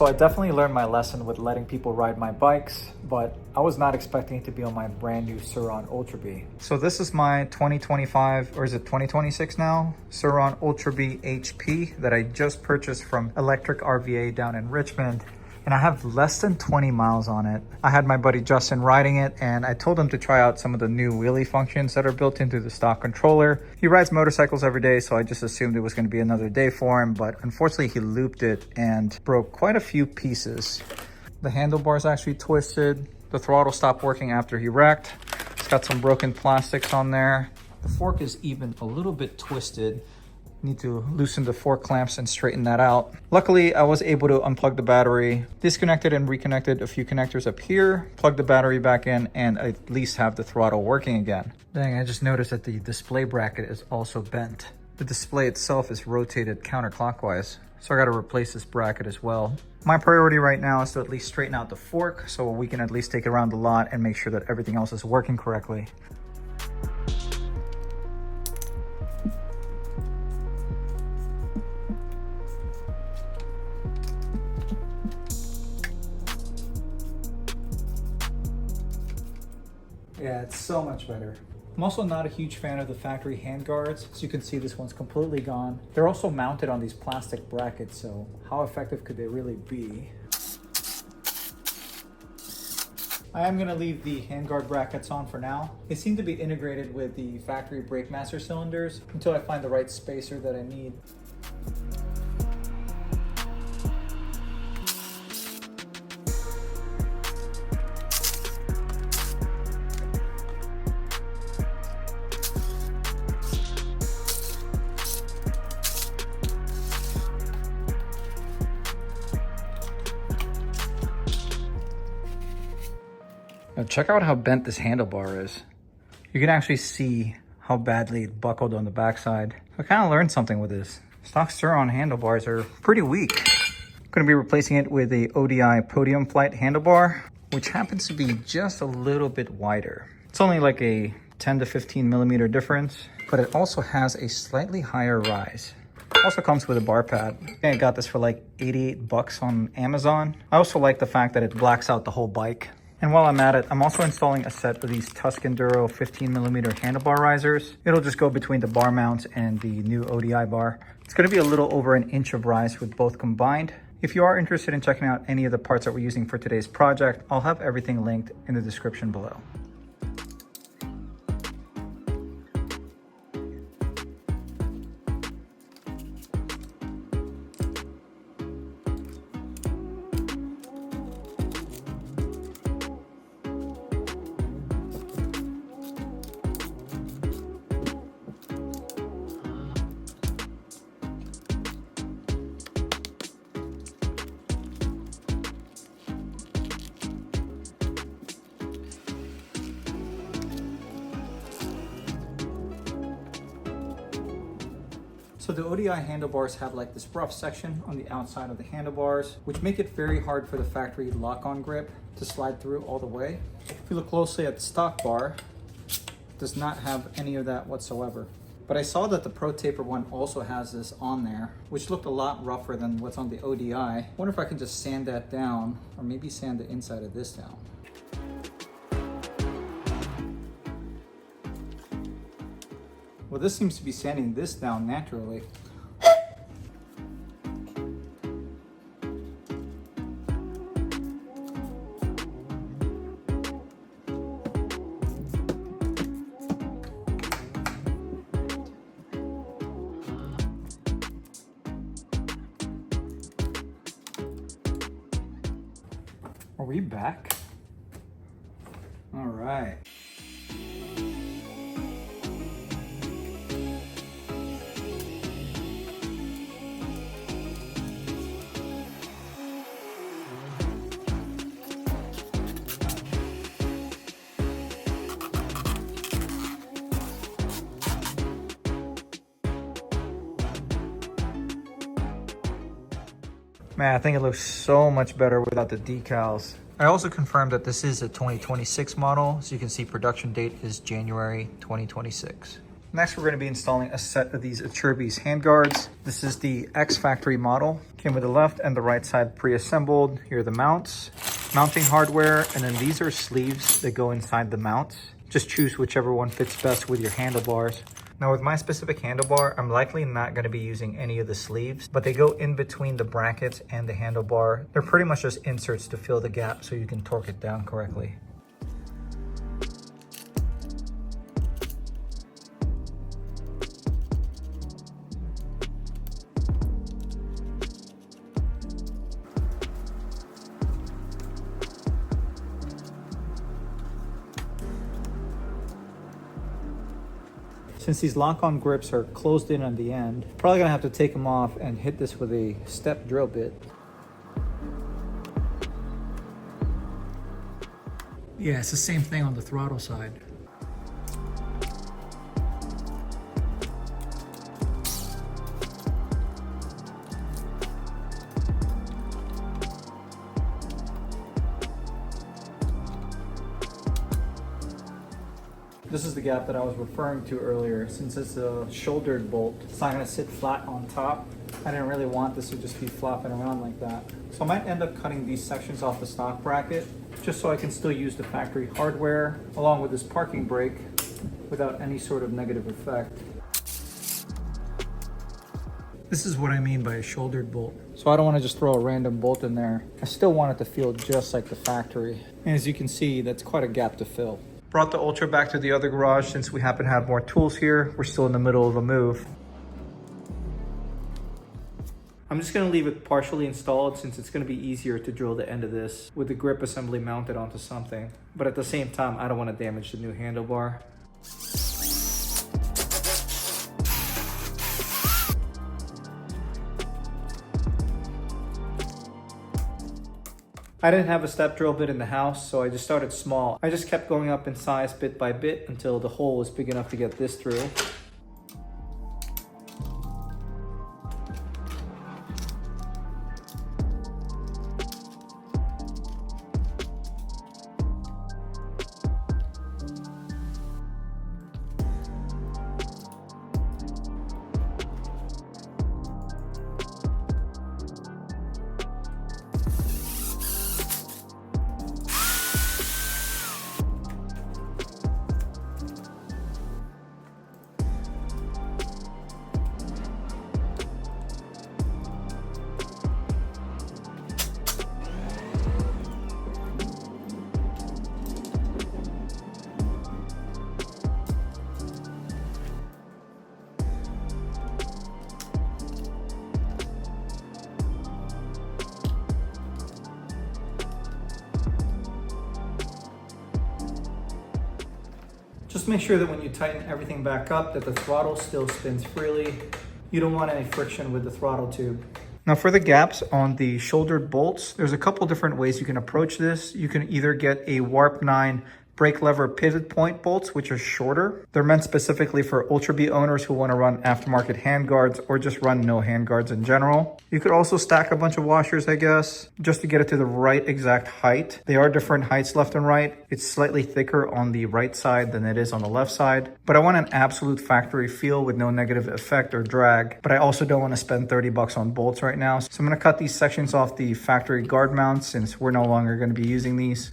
So I definitely learned my lesson with letting people ride my bikes, but I was not expecting it to be on my brand new Surron Ultra Bee. So this is my 2025, or is it 2026 now? Surron Ultra Bee HP that I just purchased from Electric RVA down in Richmond. And I have less than 20 miles on it. I had my buddy Justin riding it, and I told him to try out some of the new wheelie functions that are built into the stock controller. He rides motorcycles every day, so I just assumed it was going to be another day for him, but unfortunately he looped it and broke quite a few pieces. The handlebars actually twisted. The throttle stopped working after he wrecked. It's got some broken plastics on there. The fork is even a little bit twisted. Need to loosen the fork clamps and straighten that out. Luckily, I was able to unplug the battery, disconnected and reconnected a few connectors up here, plug the battery back in, and at least have the throttle working again. Dang, I just noticed that the display bracket is also bent. The display itself is rotated counterclockwise, so I gotta replace this bracket as well. My priority right now is to at least straighten out the fork so we can at least take it around the lot and make sure that everything else is working correctly. Yeah, it's so much better. I'm also not a huge fan of the factory handguards. As you can see, this one's completely gone. They're also mounted on these plastic brackets, so how effective could they really be? I am gonna leave the handguard brackets on for now. They seem to be integrated with the factory BrakeMaster cylinders until I find the right spacer that I need. Now check out how bent this handlebar is. You can actually see how badly it buckled on the backside. I kind of learned something with this. Stock Surron handlebars are pretty weak. I'm going to be replacing it with a ODI Podium Flight handlebar, which happens to be just a little bit wider. It's only like a 10 to 15 millimeter difference, but it also has a slightly higher rise. Also comes with a bar pad. I got this for like 88 bucks on Amazon. I also like the fact that it blacks out the whole bike. And while I'm at it, I'm also installing a set of these Tusk Enduro 15 millimeter handlebar risers. It'll just go between the bar mounts and the new ODI bar. It's gonna be a little over an inch of rise with both combined. If you are interested in checking out any of the parts that we're using for today's project, I'll have everything linked in the description below. So the ODI handlebars have like this rough section on the outside of the handlebars, which make it very hard for the factory lock-on grip to slide through all the way. If you look closely at the stock bar, it does not have any of that whatsoever. But I saw that the Pro Taper one also has this on there, which looked a lot rougher than what's on the ODI. I wonder if I can just sand that down, or maybe sand the inside of this down. Well, this seems to be sanding this down naturally. Are we back? All right. Man, I think it looks so much better without the decals. I also confirmed that this is a 2026 model, so you can see production date is January 2026. Next, we're going to be installing a set of these Ultrabee's handguards. This is the X factory model. Came with the left and the right side pre-assembled. Here are the mounts, mounting hardware, and then these are sleeves that go inside the mounts. Just choose whichever one fits best with your handlebars. Now with my specific handlebar, I'm likely not going to be using any of the sleeves, but they go in between the brackets and the handlebar. They're pretty much just inserts to fill the gap so you can torque it down correctly. Since these lock-on grips are closed in on the end, probably gonna have to take them off and hit this with a step drill bit. Yeah, it's the same thing on the throttle side. This is the gap that I was referring to earlier. Since it's a shouldered bolt, it's not gonna sit flat on top. I didn't really want this to just be flopping around like that. So I might end up cutting these sections off the stock bracket, just so I can still use the factory hardware along with this parking brake without any sort of negative effect. This is what I mean by a shouldered bolt. So I don't want to just throw a random bolt in there. I still want it to feel just like the factory. And as you can see, that's quite a gap to fill. Brought the Ultra back to the other garage since we happen to have more tools here. We're still in the middle of a move. I'm just gonna leave it partially installed since it's gonna be easier to drill the end of this with the grip assembly mounted onto something. But at the same time, I don't want to damage the new handlebar. I didn't have a step drill bit in the house, so I just started small. I just kept going up in size bit by bit until the hole was big enough to get this through. Just make sure that when you tighten everything back up that the throttle still spins freely. You don't want any friction with the throttle tube. Now for the gaps on the shouldered bolts, there's a couple different ways you can approach this. You can either get a Warp 9 brake lever pivot point bolts, which are shorter. They're meant specifically for Ultrabee owners who want to run aftermarket handguards or just run no handguards in general. You could also stack a bunch of washers, I guess, just to get it to the right exact height. They are different heights left and right. It's slightly thicker on the right side than it is on the left side. But I want an absolute factory feel with no negative effect or drag. But I also don't want to spend 30 bucks on bolts right now. So I'm going to cut these sections off the factory guard mounts since we're no longer going to be using these.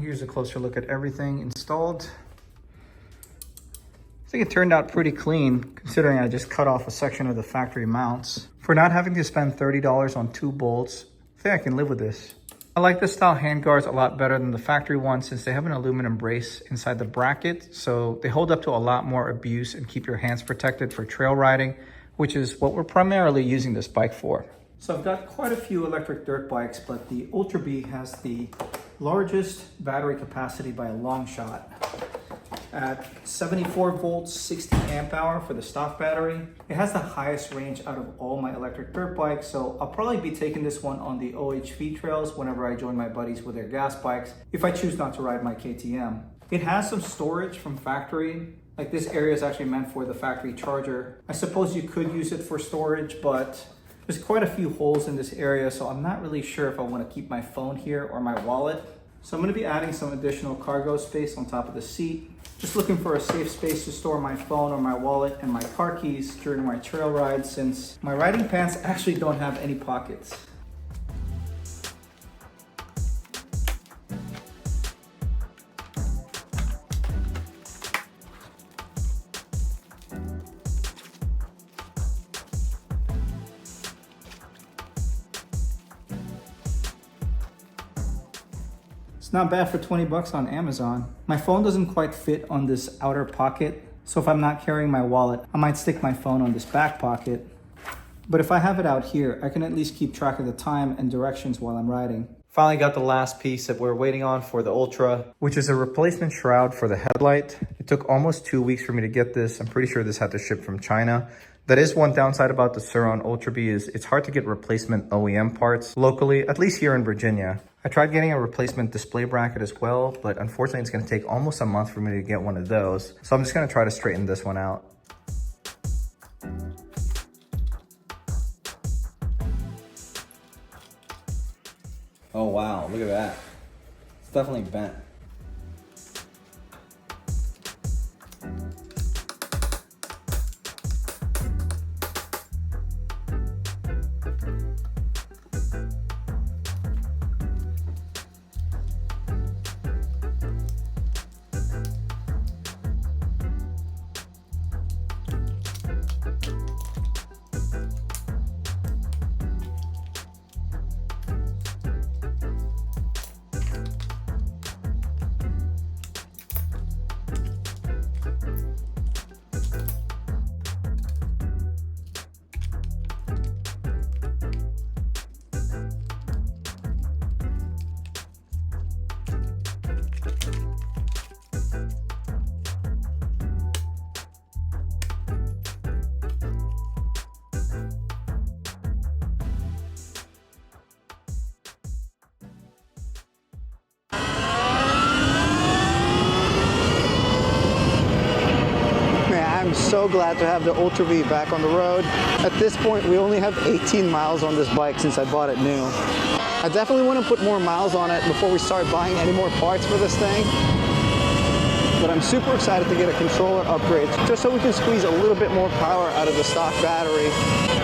Here's a closer look at everything installed. I think it turned out pretty clean considering I just cut off a section of the factory mounts. For not having to spend $30 on 2 bolts, I think I can live with this. I like this style handguards a lot better than the factory ones since they have an aluminum brace inside the bracket, so they hold up to a lot more abuse and keep your hands protected for trail riding, which is what we're primarily using this bike for. So I've got quite a few electric dirt bikes, but the Ultrabee has the largest battery capacity by a long shot. At 74 volts, 60 amp hour for the stock battery. It has the highest range out of all my electric dirt bikes, so I'll probably be taking this one on the OHV trails whenever I join my buddies with their gas bikes, if I choose not to ride my KTM. It has some storage from factory. Like, this area is actually meant for the factory charger. I suppose you could use it for storage, but there's quite a few holes in this area, so I'm not really sure if I want to keep my phone here or my wallet. So I'm going to be adding some additional cargo space on top of the seat. Just looking for a safe space to store my phone or my wallet and my car keys during my trail ride, since my riding pants actually don't have any pockets. It's not bad for 20 bucks on Amazon. My phone doesn't quite fit on this outer pocket, so if I'm not carrying my wallet, I might stick my phone on this back pocket. But if I have it out here, I can at least keep track of the time and directions while I'm riding. Finally got the last piece that we're waiting on for the Ultra, which is a replacement shroud for the headlight. It took almost 2 weeks for me to get this. I'm pretty sure this had to ship from China. That is one downside about the Surron Ultra Bee, is it's hard to get replacement OEM parts locally, at least here in Virginia. I tried getting a replacement display bracket as well, but unfortunately it's going to take almost a month for me to get one of those. So I'm just going to try to straighten this one out. Oh wow, look at that. It's definitely bent. I'm so glad to have the Ultrabee back on the road. At this point, we only have 18 miles on this bike since I bought it new. I definitely want to put more miles on it before we start buying any more parts for this thing. But I'm super excited to get a controller upgrade just so we can squeeze a little bit more power out of the stock battery.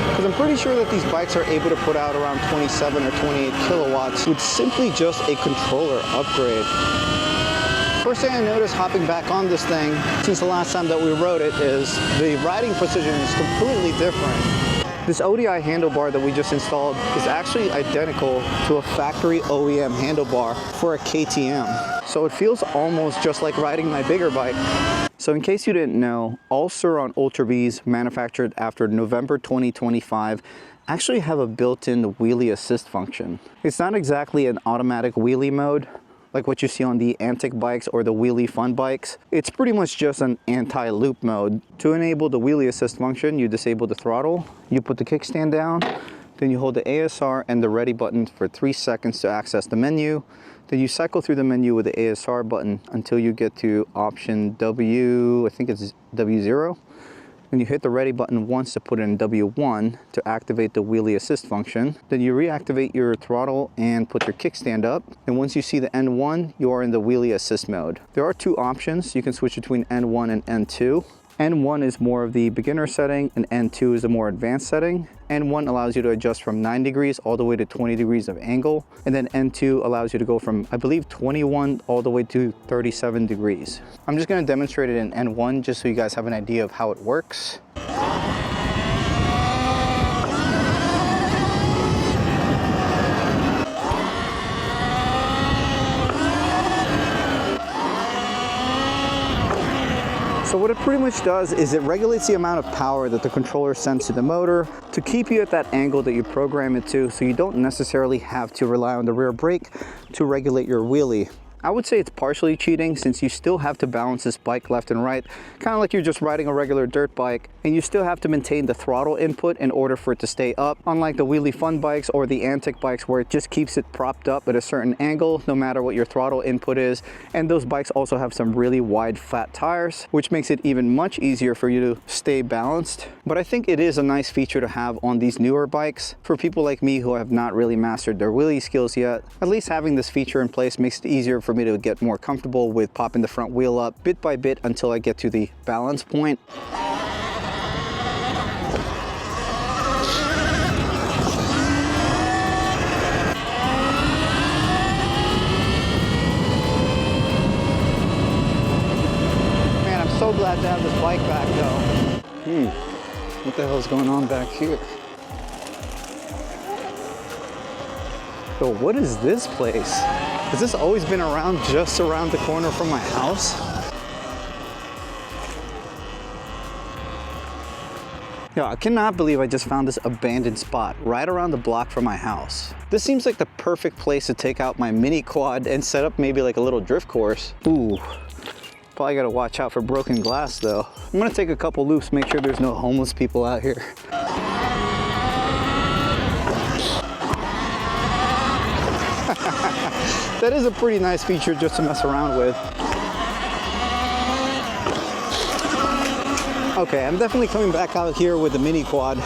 Because I'm pretty sure that these bikes are able to put out around 27 or 28 kilowatts with simply just a controller upgrade. First thing I noticed hopping back on this thing since the last time that we rode it is the riding precision is completely different. This ODI handlebar that we just installed is actually identical to a factory OEM handlebar for a KTM. So it feels almost just like riding my bigger bike. So in case you didn't know, all Surron Ultra Bees manufactured after November 2025 actually have a built-in wheelie assist function. It's not exactly an automatic wheelie mode like what you see on the Antic bikes or the Wheelie Fun bikes. It's pretty much just an anti-loop mode. To enable the wheelie assist function, you disable the throttle, you put the kickstand down, then you hold the ASR and the ready button for 3 seconds to access the menu. Then you cycle through the menu with the ASR button until you get to option W, I think it's W0. Then you hit the ready button once to put in W1 to activate the wheelie assist function. Then you reactivate your throttle and put your kickstand up. And once you see the N1, you are in the wheelie assist mode. There are 2 options. You can switch between N1 and N2. N1 is more of the beginner setting and N2 is a more advanced setting. N1 allows you to adjust from 9 degrees all the way to 20 degrees of angle. And then N2 allows you to go from, I believe, 21 all the way to 37 degrees. I'm just gonna demonstrate it in N1 just so you guys have an idea of how it works. So what it pretty much does is it regulates the amount of power that the controller sends to the motor to keep you at that angle that you program it to, so you don't necessarily have to rely on the rear brake to regulate your wheelie. I would say it's partially cheating since you still have to balance this bike left and right, kind of like you're just riding a regular dirt bike, and you still have to maintain the throttle input in order for it to stay up, unlike the wheelie fun bikes or the antic bikes where it just keeps it propped up at a certain angle no matter what your throttle input is. And those bikes also have some really wide flat tires, which makes it even much easier for you to stay balanced. But I think it is a nice feature to have on these newer bikes for people like me who have not really mastered their wheelie skills yet. At least having this feature in place makes it easier for me to get more comfortable with popping the front wheel up bit by bit until I get to the balance point. Man, I'm so glad to have this bike back though. What the hell is going on back here? So what is this place? Has this always been around, just around the corner from my house? Yo, I cannot believe I just found this abandoned spot right around the block from my house. This seems like the perfect place to take out my mini quad and set up maybe like a little drift course. Ooh, probably gotta watch out for broken glass though. I'm gonna take a couple loops, make sure there's no homeless people out here. That is a pretty nice feature just to mess around with. Okay, I'm definitely coming back out here with the mini quad.